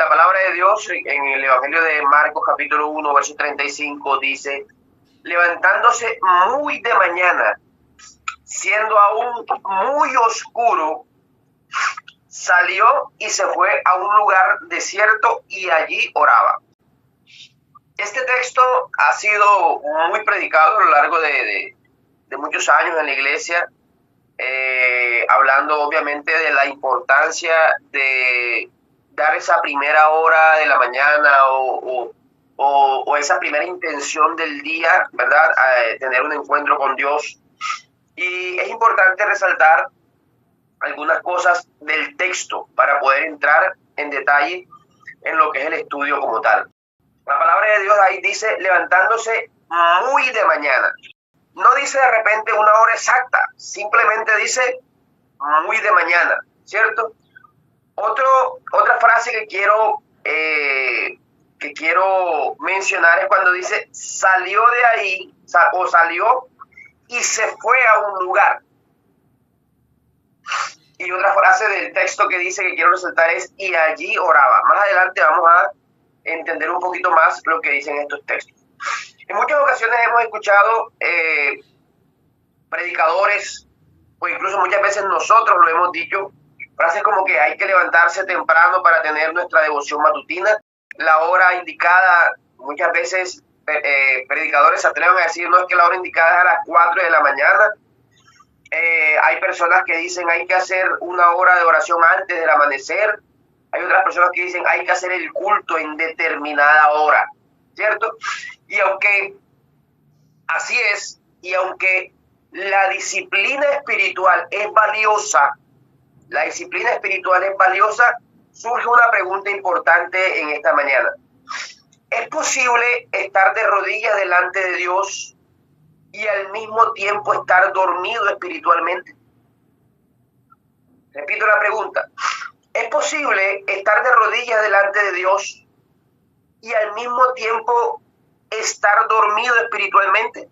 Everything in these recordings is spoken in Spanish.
la palabra de Dios en el Evangelio de Marcos capítulo 1, verso 35 dice, levantándose muy de mañana, siendo aún muy oscuro, salió y se fue a un lugar desierto y allí oraba. Este texto ha sido muy predicado a lo largo de muchos años en la iglesia, hablando obviamente de la importancia de dar esa primera hora de la mañana o esa primera intención del día, ¿verdad? Tener un encuentro con Dios. Y es importante resaltar algunas cosas del texto para poder entrar en detalle en lo que es el estudio como tal. La palabra de Dios ahí dice levantándose muy de mañana. No dice de repente una hora exacta, simplemente dice muy de mañana, ¿cierto? Otra frase que quiero mencionar es cuando dice salió de ahí o salió y se fue a un lugar. Y otra frase del texto que dice que quiero resaltar es y allí oraba. Más adelante vamos a entender un poquito más lo que dicen estos textos. En muchas ocasiones hemos escuchado predicadores, o incluso muchas veces nosotros lo hemos dicho, frases como que hay que levantarse temprano para tener nuestra devoción matutina. La hora indicada, muchas veces predicadores se atreven a decir, no, es que la hora indicada es a las 4 de la mañana. Hay personas que dicen hay que hacer una hora de oración antes del amanecer. Hay otras personas que dicen hay que hacer el culto en determinada hora, ¿cierto? Y aunque así es, y aunque la disciplina espiritual es valiosa, surge una pregunta importante en esta mañana. ¿Es posible estar de rodillas delante de Dios y al mismo tiempo estar dormido espiritualmente? Repito la pregunta. ¿Es posible estar de rodillas delante de Dios y al mismo tiempo estar dormido espiritualmente?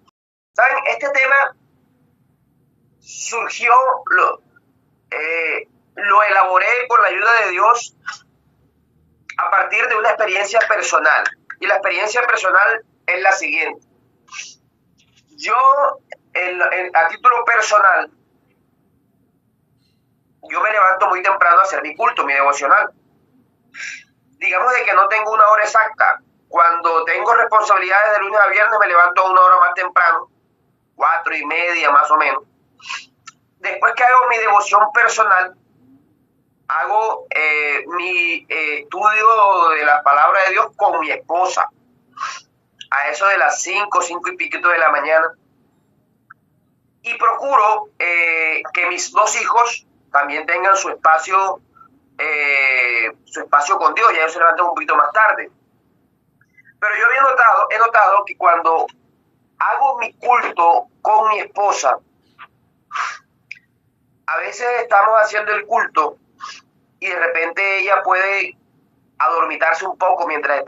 ¿Saben? Este tema surgió, lo elaboré con la ayuda de Dios a partir de una experiencia personal. Y la experiencia personal es la siguiente. Yo, a título personal, yo me levanto muy temprano a hacer mi culto, mi devocional. Digamos de que no tengo una hora exacta. Cuando tengo responsabilidades de lunes a viernes, me levanto una hora más temprano, 4:30 más o menos. Después que hago mi devoción personal, hago mi estudio de la palabra de Dios con mi esposa. A eso de las 5 y piquito de la mañana. Y procuro que mis dos hijos también tengan su espacio con Dios. Ya ellos se levantan un poquito más tarde. Pero yo he notado que cuando hago mi culto con mi esposa, a veces estamos haciendo el culto y de repente ella puede adormitarse un poco mientras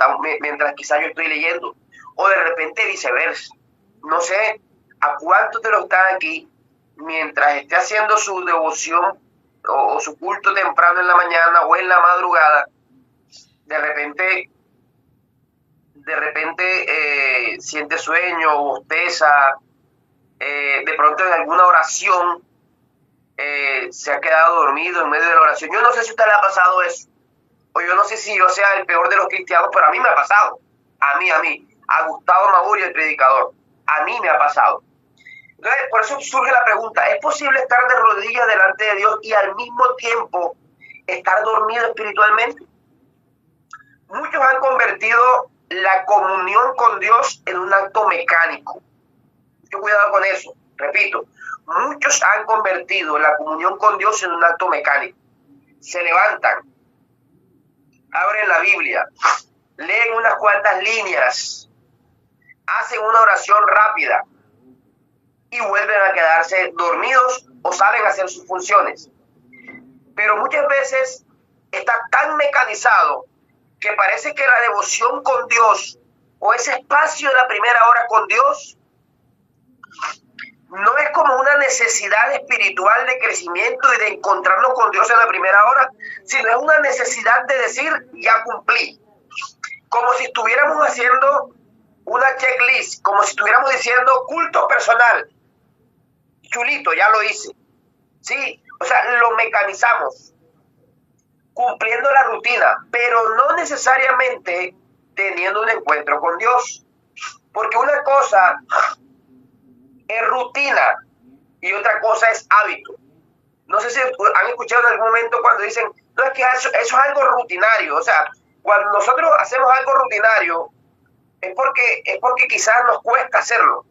quizás yo estoy leyendo, o de repente viceversa. No sé a cuántos de los que están aquí, mientras esté haciendo su devoción o su culto temprano en la mañana o en la madrugada, de repente siente sueño, bosteza, de pronto en alguna oración se ha quedado dormido en medio de la oración. Yo no sé si a usted le ha pasado eso, o yo no sé si yo sea el peor de los cristianos, pero a mí me ha pasado. A mí, a Gustavo Mauri, el predicador, a mí me ha pasado. Entonces, por eso surge la pregunta, ¿es posible estar de rodillas delante de Dios y al mismo tiempo estar dormido espiritualmente? Muchos han convertido la comunión con Dios en un acto mecánico. Mucho cuidado con eso. Repito, muchos han convertido la comunión con Dios en un acto mecánico. Se levantan, abren la Biblia, leen unas cuantas líneas, hacen una oración rápida y vuelven a quedarse dormidos o salen a hacer sus funciones. Pero muchas veces está tan mecanizado que parece que la devoción con Dios o ese espacio de la primera hora con Dios no es como una necesidad espiritual de crecimiento y de encontrarnos con Dios en la primera hora, sino es una necesidad de decir, ya cumplí. Como si estuviéramos haciendo una checklist, como si estuviéramos diciendo culto personal. Chulito, ya lo hice. Sí, o sea, lo mecanizamos, cumpliendo la rutina, pero no necesariamente teniendo un encuentro con Dios. Porque una cosa es rutina y otra cosa es hábito. No sé si han escuchado en algún momento cuando dicen, no, es que eso es algo rutinario. O sea, cuando nosotros hacemos algo rutinario es porque quizás nos cuesta hacerlo.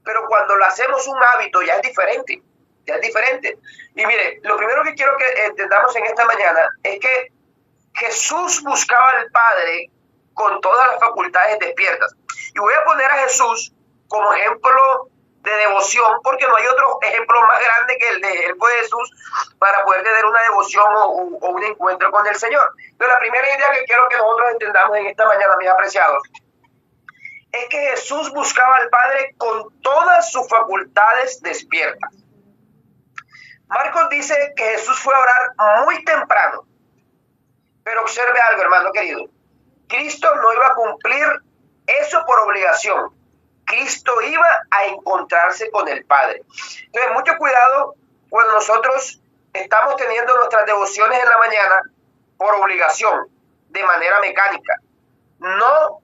Pero cuando lo hacemos un hábito ya es diferente. Ya es diferente. Y mire, lo primero que quiero que entendamos en esta mañana es que Jesús buscaba al Padre con todas las facultades despiertas. Y voy a poner a Jesús como ejemplo de devoción, porque no hay otro ejemplo más grande que el de ejemplo de Jesús para poder tener una devoción o un encuentro con el Señor. Entonces, la primera idea que quiero que nosotros entendamos en esta mañana, mis apreciados, es que Jesús buscaba al Padre con todas sus facultades despiertas. Marcos dice que Jesús fue a orar muy temprano. Pero observe algo, hermano querido. Cristo no iba a cumplir eso por obligación. Cristo iba a encontrarse con el Padre. Entonces, mucho cuidado cuando nosotros estamos teniendo nuestras devociones en la mañana por obligación, de manera mecánica. No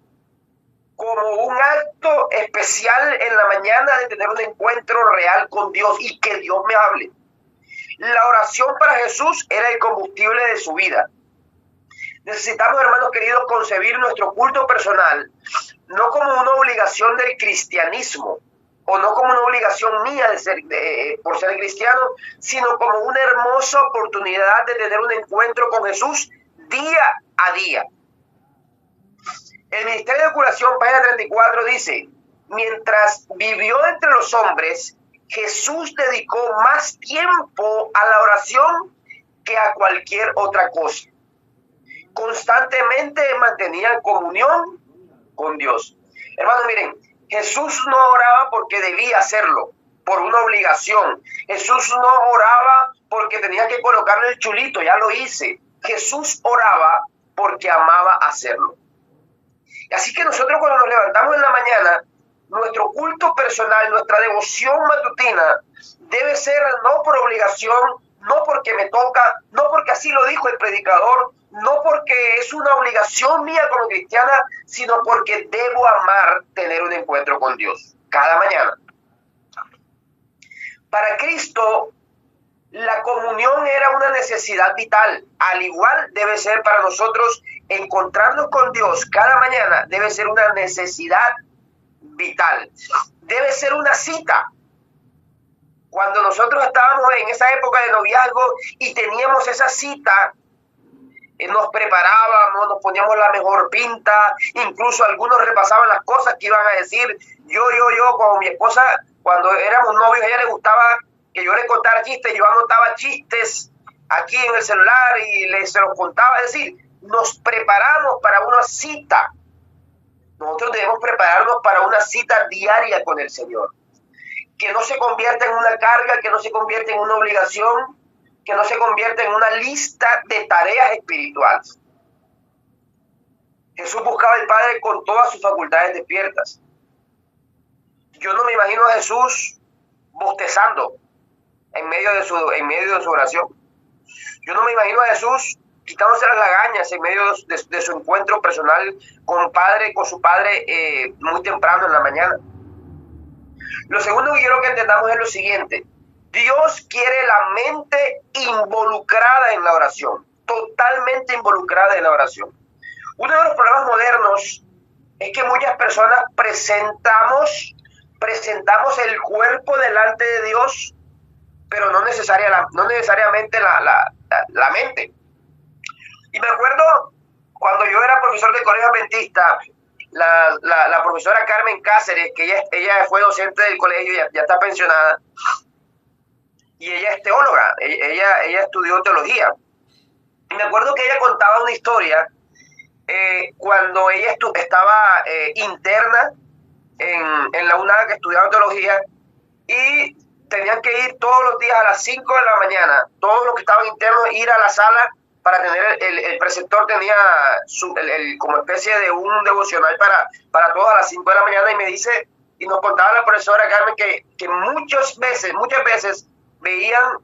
como un acto especial en la mañana de tener un encuentro real con Dios y que Dios me hable. La oración para Jesús era el combustible de su vida. Necesitamos, hermanos queridos, concebir nuestro culto personal no como una obligación del cristianismo o no como una obligación mía por ser cristiano, sino como una hermosa oportunidad de tener un encuentro con Jesús día a día. El Ministerio de Curación, página 34, dice, mientras vivió entre los hombres, Jesús dedicó más tiempo a la oración que a cualquier otra cosa. Constantemente mantenían comunión con Dios. Hermanos, miren, Jesús no oraba porque debía hacerlo, por una obligación. Jesús no oraba porque tenía que colocarle el chulito, ya lo hice. Jesús oraba porque amaba hacerlo. Así que nosotros cuando nos levantamos en la mañana, nuestro culto personal, nuestra devoción matutina debe ser no por obligación, no porque me toca, no porque así lo dijo el predicador, no porque es una obligación mía como cristiana, sino porque debo amar tener un encuentro con Dios cada mañana. Para Cristo, la comunión era una necesidad vital. Al igual debe ser para nosotros encontrarnos con Dios cada mañana, debe ser una necesidad vital. Debe ser una cita. Cuando nosotros estábamos en esa época de noviazgo y teníamos esa cita, nos preparábamos, nos poníamos la mejor pinta, incluso algunos repasaban las cosas que iban a decir. Yo, como mi esposa, cuando éramos novios, a ella le gustaba que yo le contara chistes, yo anotaba chistes aquí en el celular y se los contaba. Es decir, nos preparamos para una cita. Nosotros debemos prepararnos para una cita diaria con el Señor. Que no se convierta en una carga, que no se convierta en una obligación, que no se convierta en una lista de tareas espirituales. Jesús buscaba al Padre con todas sus facultades despiertas. Yo no me imagino a Jesús bostezando en medio de su oración. Yo no me imagino a Jesús quitándose las lagañas en medio de su encuentro personal con su Padre muy temprano en la mañana. Lo segundo que quiero que entendamos es lo siguiente. Dios quiere la mente involucrada en la oración, totalmente involucrada en la oración. Uno de los problemas modernos es que muchas personas presentamos el cuerpo delante de Dios, pero no necesariamente la mente. Y me acuerdo cuando yo era profesor de colegio adventista, la profesora Carmen Cáceres, que ella fue docente del colegio, ya está pensionada, y ella es teóloga, ella estudió teología. Y me acuerdo que ella contaba una historia cuando ella estaba interna en la UNAD, que estudiaba teología, y tenían que ir todos los días a las 5 de la mañana, todos los que estaban internos, ir a la sala para tener, el preceptor tenía como especie de un devocional para todos a las 5 de la mañana, y me dice, y nos contaba la profesora Carmen que muchas veces veían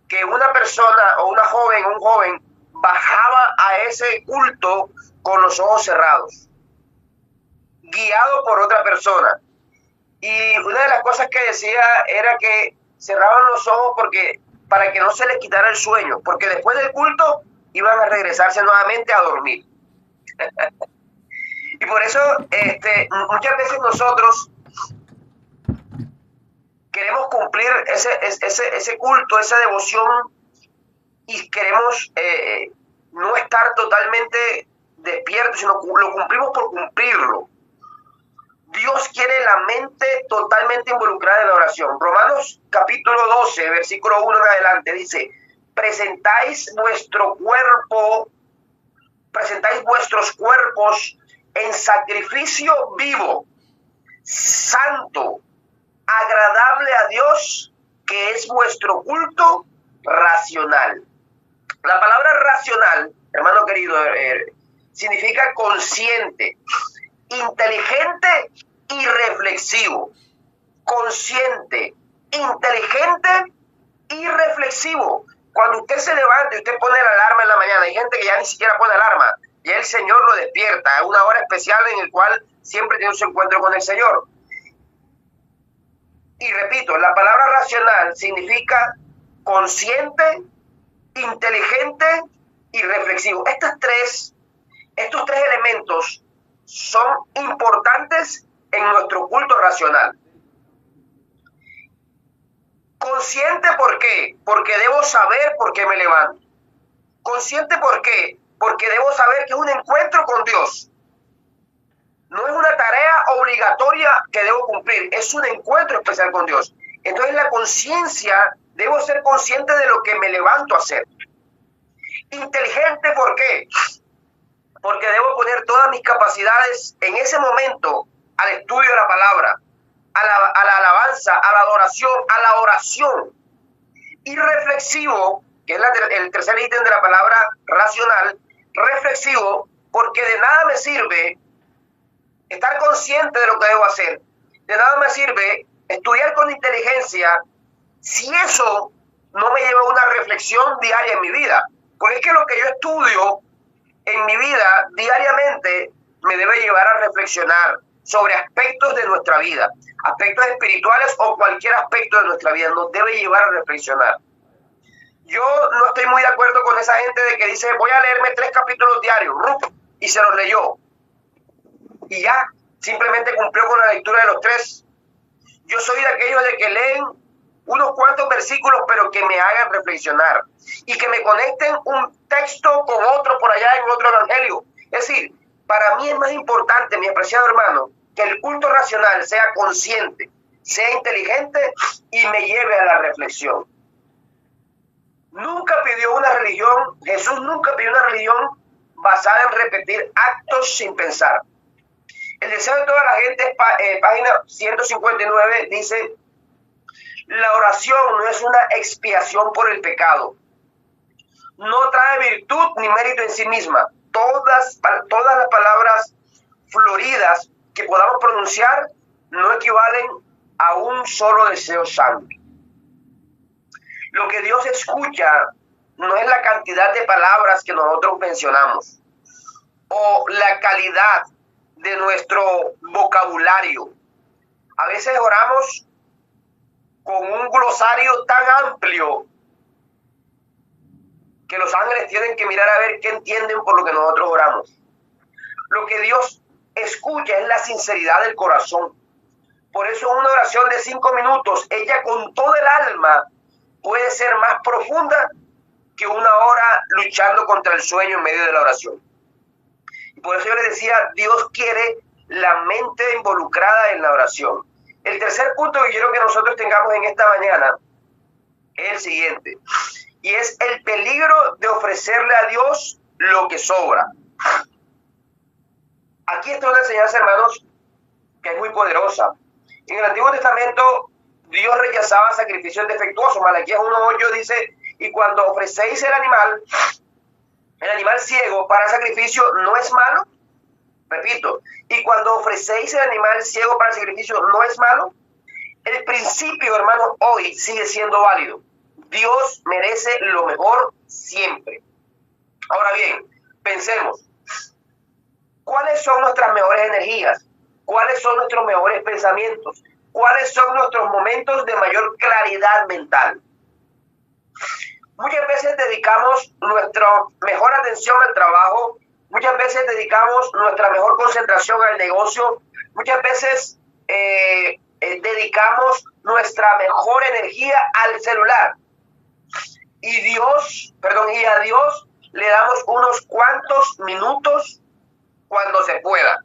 que una persona o una joven, un joven, bajaba a ese culto con los ojos cerrados, guiado por otra persona. Y una de las cosas que decía era que cerraban los ojos para que no se les quitara el sueño, porque después del culto iban a regresarse nuevamente a dormir. Y por eso muchas veces nosotros queremos cumplir ese culto, esa devoción, y queremos no estar totalmente despiertos, sino lo cumplimos por cumplirlo. Dios quiere la mente totalmente involucrada en la oración. Romanos capítulo 12, versículo 1 en adelante, dice: presentáis vuestros cuerpos en sacrificio vivo, santo, agradable a Dios, que es vuestro culto racional. La palabra racional, hermano querido, significa consciente, inteligente y reflexivo. Consciente, inteligente y reflexivo. Cuando usted se levanta y usted pone la alarma en la mañana, hay gente que ya ni siquiera pone alarma, y el Señor lo despierta. Es una hora especial en la cual siempre tiene su encuentro con el Señor. Y repito, la palabra racional significa consciente, inteligente y reflexivo. Estos tres elementos son importantes en nuestro culto racional. Consciente, ¿por qué? Porque debo saber por qué me levanto. Consciente, ¿por qué? Porque debo saber que es un encuentro con Dios. No es una tarea obligatoria que debo cumplir, es un encuentro especial con Dios. Entonces la conciencia, debo ser consciente de lo que me levanto a hacer. Inteligente, ¿por qué? Porque debo poner todas mis capacidades en ese momento al estudio de la palabra, a la alabanza, a la adoración, a la oración. Y reflexivo, que es el tercer ítem de la palabra racional, reflexivo, porque de nada me sirve estar consciente de lo que debo hacer. De nada me sirve estudiar con inteligencia si eso no me lleva a una reflexión diaria en mi vida. Porque es que lo que yo estudio en mi vida diariamente me debe llevar a reflexionar sobre aspectos de nuestra vida, aspectos espirituales o cualquier aspecto de nuestra vida, nos debe llevar a reflexionar. Yo no estoy muy de acuerdo con esa gente de que dice, voy a leerme 3 capítulos diarios, y se los leyó. Y ya, simplemente cumplió con la lectura de los 3. Yo soy de aquellos de que leen unos cuantos versículos, pero que me hagan reflexionar y que me conecten un texto con otro por allá en otro evangelio. Es decir, para mí es más importante, mi apreciado hermano, que el culto racional sea consciente, sea inteligente y me lleve a la reflexión. Jesús nunca pidió una religión basada en repetir actos sin pensar. El deseo de toda la gente, página 159, dice: la oración no es una expiación por el pecado. No trae virtud ni mérito en sí misma. Todas las palabras floridas que podamos pronunciar no equivalen a un solo deseo santo. Lo que Dios escucha no es la cantidad de palabras que nosotros mencionamos o la calidad de nuestro vocabulario. A veces oramos con un glosario tan amplio que los ángeles tienen que mirar a ver qué entienden por lo que nosotros oramos. Lo que Dios escucha es la sinceridad del corazón. Por eso una oración de 5 minutos, ella con todo el alma, puede ser más profunda que una hora luchando contra el sueño en medio de la oración. Y por eso yo les decía, Dios quiere la mente involucrada en la oración. El tercer punto que quiero que nosotros tengamos en esta mañana es el siguiente, y es el peligro de ofrecerle a Dios lo que sobra. Aquí está una enseñanza, hermanos, que es muy poderosa. En el Antiguo Testamento Dios rechazaba sacrificios defectuosos. Malaquías 1:8 dice, y cuando ofrecéis el animal ciego para sacrificio, ¿no es malo? Repito, y cuando ofrecéis el animal ciego para sacrificio, ¿no es malo? El principio, hermanos, hoy sigue siendo válido. Dios merece lo mejor siempre. Ahora bien, pensemos, ¿cuáles son nuestras mejores energías? ¿Cuáles son nuestros mejores pensamientos? ¿Cuáles son nuestros momentos de mayor claridad mental? Muchas veces dedicamos nuestra mejor atención al trabajo, muchas veces dedicamos nuestra mejor concentración al negocio, muchas veces dedicamos nuestra mejor energía al celular. Y a Dios le damos unos cuantos minutos cuando se pueda.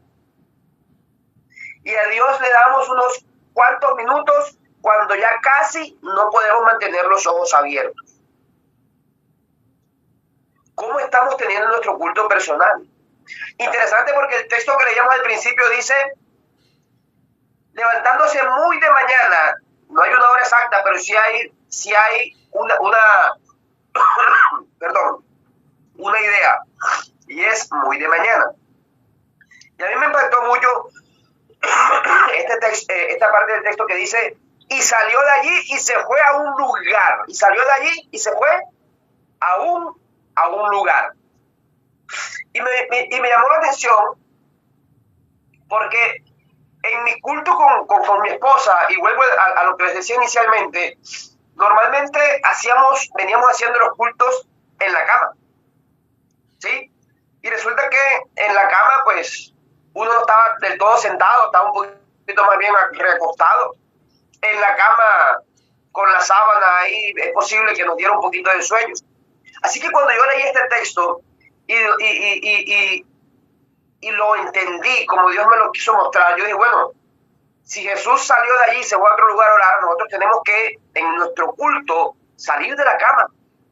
Y a Dios le damos unos cuantos minutos cuando ya casi no podemos mantener los ojos abiertos. ¿Cómo estamos teniendo nuestro culto personal? Interesante, porque el texto que leíamos al principio dice, levantándose muy de mañana, no hay una hora exacta, pero sí hay una idea, y es muy de mañana. Y a mí me impactó mucho esta parte del texto que dice, y salió de allí y se fue a un lugar. Y salió de allí y se fue a un lugar. Y me llamó la atención porque en mi culto con mi esposa, y vuelvo a lo que les decía inicialmente, normalmente veníamos haciendo los cultos en la cama, ¿sí? Y resulta que en la cama, pues, uno no estaba del todo sentado, estaba un poquito más bien recostado. En la cama, con la sábana ahí, es posible que nos diera un poquito de sueño. Así que cuando yo leí este texto y lo entendí como Dios me lo quiso mostrar, yo dije, bueno, si Jesús salió de allí y se fue a otro lugar a orar, nosotros tenemos que, en nuestro culto, salir de la cama,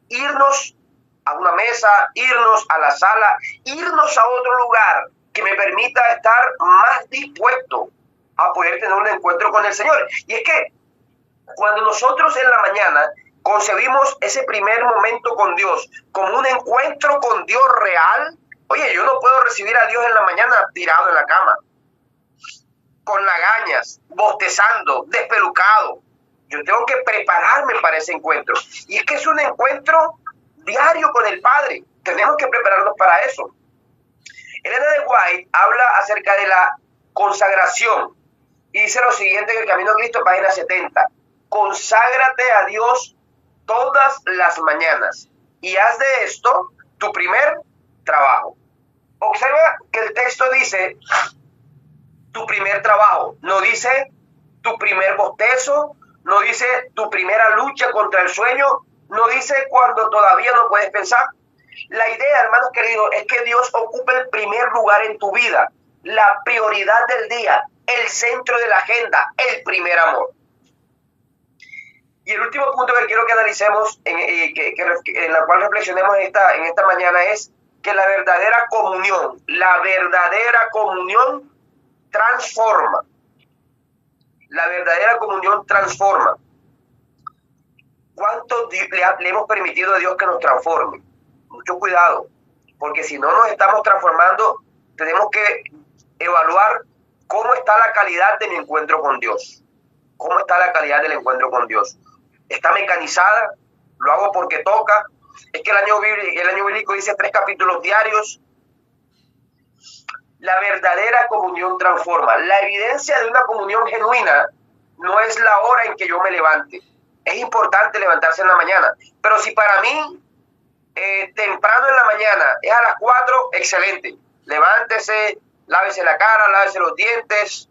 irnos a una mesa, irnos a la sala, irnos a otro lugar que me permita estar más dispuesto a poder tener un encuentro con el Señor. Y es que cuando nosotros en la mañana concebimos ese primer momento con Dios como un encuentro con Dios real, oye, yo no puedo recibir a Dios en la mañana tirado en la cama, con lagañas, bostezando, despelucado. Yo tengo que prepararme para ese encuentro. Y es que es un encuentro diario con el Padre. Tenemos que prepararnos para eso. Elena de White habla acerca de la consagración y dice lo siguiente en el Camino a Cristo, página 70. Conságrate a Dios todas las mañanas y haz de esto tu primer trabajo. Observa que el texto dice tu primer trabajo, no dice tu primer bostezo, no dice tu primera lucha contra el sueño, no dice cuando todavía no puedes pensar. La idea, hermanos queridos, es que Dios ocupe el primer lugar en tu vida, la prioridad del día, el centro de la agenda, el primer amor. Y el último punto que quiero que analicemos, en la cual reflexionemos en esta mañana, es que la verdadera comunión transforma. La verdadera comunión transforma. ¿Cuánto le hemos permitido a Dios que nos transforme? Mucho cuidado, porque si no nos estamos transformando, tenemos que evaluar cómo está la calidad de mi encuentro con Dios. ¿Cómo está la calidad del encuentro con Dios? ¿Está mecanizada? ¿Lo hago porque toca? Es que el año bíblico dice 3 capítulos diarios. La verdadera comunión transforma. La evidencia de una comunión genuina no es la hora en que yo me levante. Es importante levantarse en la mañana, pero si para mí temprano en la mañana es a las 4, excelente. Levántese, lávese la cara, lávese los dientes,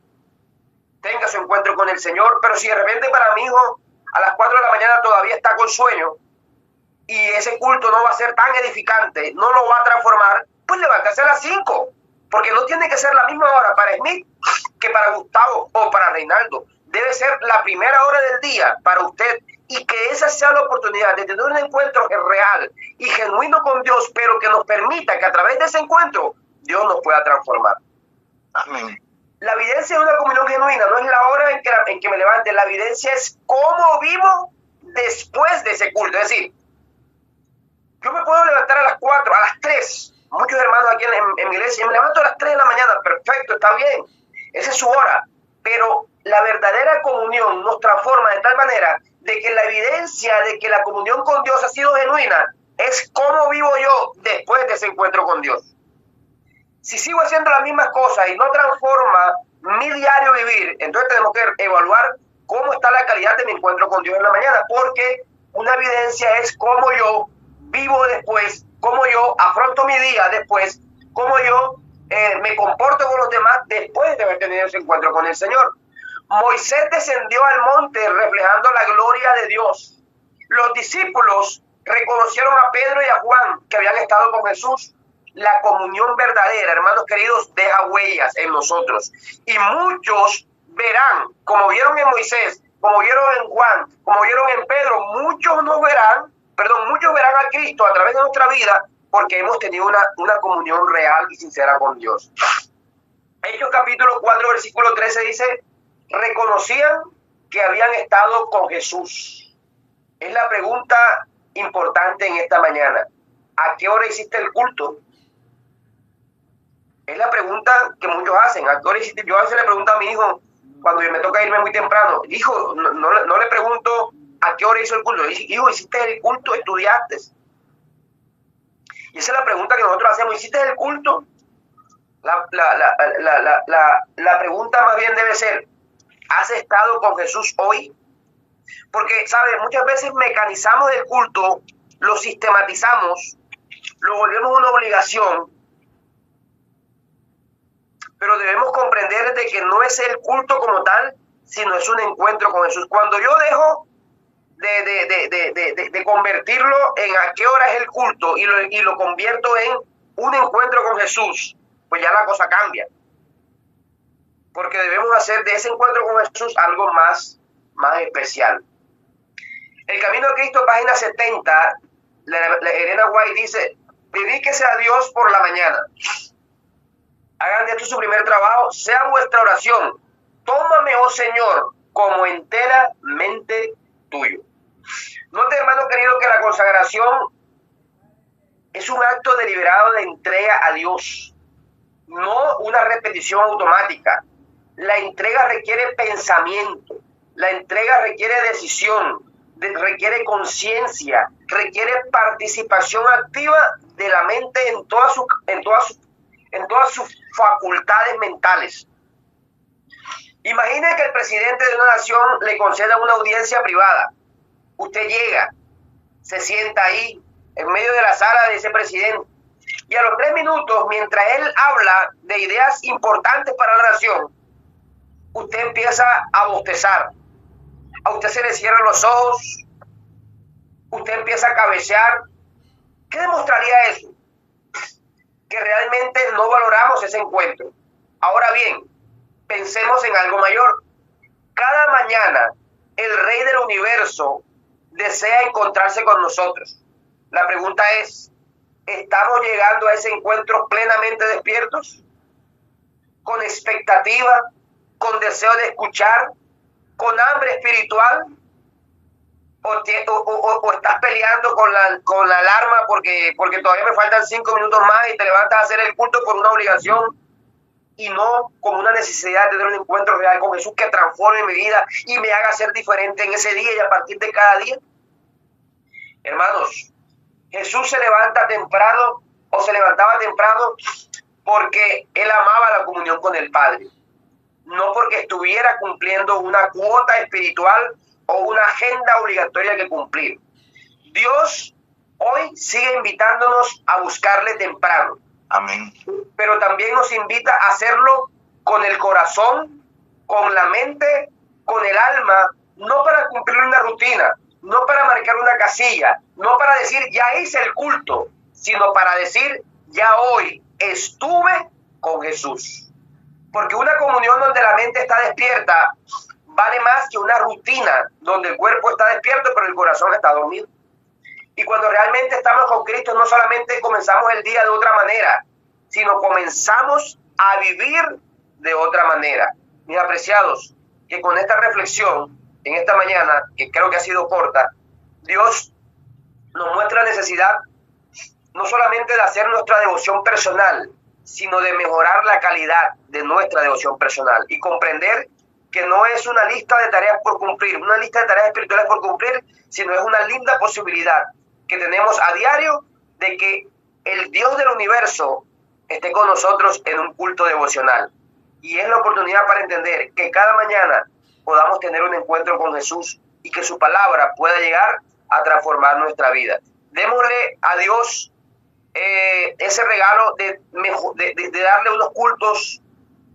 tenga su encuentro con el Señor. Pero si de repente para mi hijo a las 4 de la mañana todavía está con sueño y ese culto no va a ser tan edificante, no lo va a transformar, pues levántase a las 5, porque no tiene que ser la misma hora para Smith que para Gustavo o para Reinaldo. Debe ser la primera hora del día para usted, y que esa sea la oportunidad de tener un encuentro real y genuino con Dios, pero que nos permita que a través de ese encuentro Dios nos pueda transformar. Amén. La evidencia de una comunión genuina no es la hora en que me levante, la evidencia es cómo vivo después de ese culto. Es decir, yo me puedo levantar a las 4, a las 3. Muchos hermanos aquí en mi iglesia, me levanto a las 3 de la mañana, perfecto, está bien. Esa es su hora. Pero la verdadera comunión nos transforma de tal manera de que la evidencia de que la comunión con Dios ha sido genuina es cómo vivo yo después de ese encuentro con Dios. Si sigo haciendo las mismas cosas y no transforma mi diario vivir, entonces tenemos que evaluar cómo está la calidad de mi encuentro con Dios en la mañana, porque una evidencia es cómo yo vivo después, cómo yo afronto mi día después, cómo yo me comporto con los demás después de haber tenido ese encuentro con el Señor. Moisés descendió al monte reflejando la gloria de Dios. Los discípulos reconocieron a Pedro y a Juan que habían estado con Jesús. La comunión verdadera, hermanos queridos, deja huellas en nosotros. Y muchos verán, como vieron en Moisés, como vieron en Juan, como vieron en Pedro, muchos verán a Cristo a través de nuestra vida porque hemos tenido una comunión real y sincera con Dios. Hechos capítulo 4, versículo 13 dice, reconocían que habían estado con Jesús. Es la pregunta importante en esta mañana. ¿A qué hora hiciste el culto? Es la pregunta que muchos hacen. ¿A qué hora hiciste? Yo a veces le pregunto a mi hijo, cuando me toca irme muy temprano, hijo, no le pregunto a qué hora hizo el culto. Hijo, ¿hiciste el culto? ¿Estudiaste? Y esa es la pregunta que nosotros hacemos. ¿Hiciste el culto? La pregunta más bien debe ser, ¿has estado con Jesús hoy? Porque, ¿sabes? Muchas veces mecanizamos el culto, lo sistematizamos, lo volvemos una obligación, pero debemos comprender de que no es el culto como tal, sino es un encuentro con Jesús. Cuando yo dejo de convertirlo en a qué hora es el culto y lo convierto en un encuentro con Jesús, pues ya la cosa cambia. Porque debemos hacer de ese encuentro con Jesús algo más especial. El Camino a Cristo, página 70, Elena White dice, dedíquese a Dios por la mañana. Hagan de esto su primer trabajo, sea vuestra oración. Tómame, oh Señor, como enteramente tuyo. Note, hermano querido, que la consagración es un acto deliberado de entrega a Dios, no una repetición automática. La entrega requiere pensamiento, la entrega requiere decisión, requiere conciencia, requiere participación activa de la mente en todas sus facultades mentales. Imagine que el presidente de una nación le conceda una audiencia privada. Usted llega, se sienta ahí, en medio de la sala de ese presidente, y a los 3 minutos, mientras él habla de ideas importantes para la nación, usted empieza a bostezar. A usted se le cierran los ojos, usted empieza a cabecear. ¿Qué demostraría eso? Que realmente no valoramos ese encuentro. Ahora bien, pensemos en algo mayor. Cada mañana el Rey del Universo desea encontrarse con nosotros. La pregunta es, ¿estamos llegando a ese encuentro plenamente despiertos? ¿Con expectativa? ¿Con deseo de escuchar? ¿Con hambre espiritual? ¿O estás peleando con la alarma porque todavía me faltan 5 minutos más y te levantas a hacer el culto por una obligación y no como una necesidad de tener un encuentro real con Jesús que transforme mi vida y me haga ser diferente en ese día y a partir de cada día? Hermanos, Jesús se levantaba temprano porque él amaba la comunión con el Padre, no porque estuviera cumpliendo una cuota espiritual o una agenda obligatoria que cumplir. Dios hoy sigue invitándonos a buscarle temprano. Amén. Pero también nos invita a hacerlo con el corazón, con la mente, con el alma, no para cumplir una rutina, no para marcar una casilla, no para decir ya hice el culto, sino para decir ya hoy estuve con Jesús. Porque una comunión donde la mente está despierta vale más que una rutina donde el cuerpo está despierto pero el corazón está dormido. Y cuando realmente estamos con Cristo no solamente comenzamos el día de otra manera, sino comenzamos a vivir de otra manera. Mis apreciados, que con esta reflexión, en esta mañana, que creo que ha sido corta, Dios nos muestra la necesidad no solamente de hacer nuestra devoción personal, sino de mejorar la calidad de nuestra devoción personal y comprender que no es una lista de tareas por cumplir, una lista de tareas espirituales por cumplir, sino es una linda posibilidad que tenemos a diario de que el Dios del universo esté con nosotros en un culto devocional. Y es la oportunidad para entender que cada mañana podamos tener un encuentro con Jesús y que su palabra pueda llegar a transformar nuestra vida. Démosle a Dios ese regalo de darle unos cultos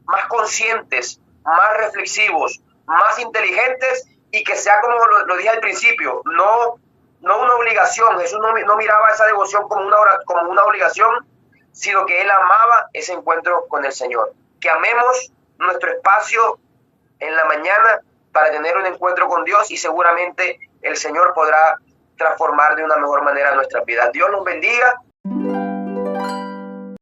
más conscientes, más reflexivos, más inteligentes, y que sea como lo dije al principio, no una obligación. Jesús no miraba esa devoción como una obligación, sino que él amaba ese encuentro con el Señor. Que amemos nuestro espacio en la mañana para tener un encuentro con Dios, y seguramente el Señor podrá transformar de una mejor manera nuestras vidas. Dios nos bendiga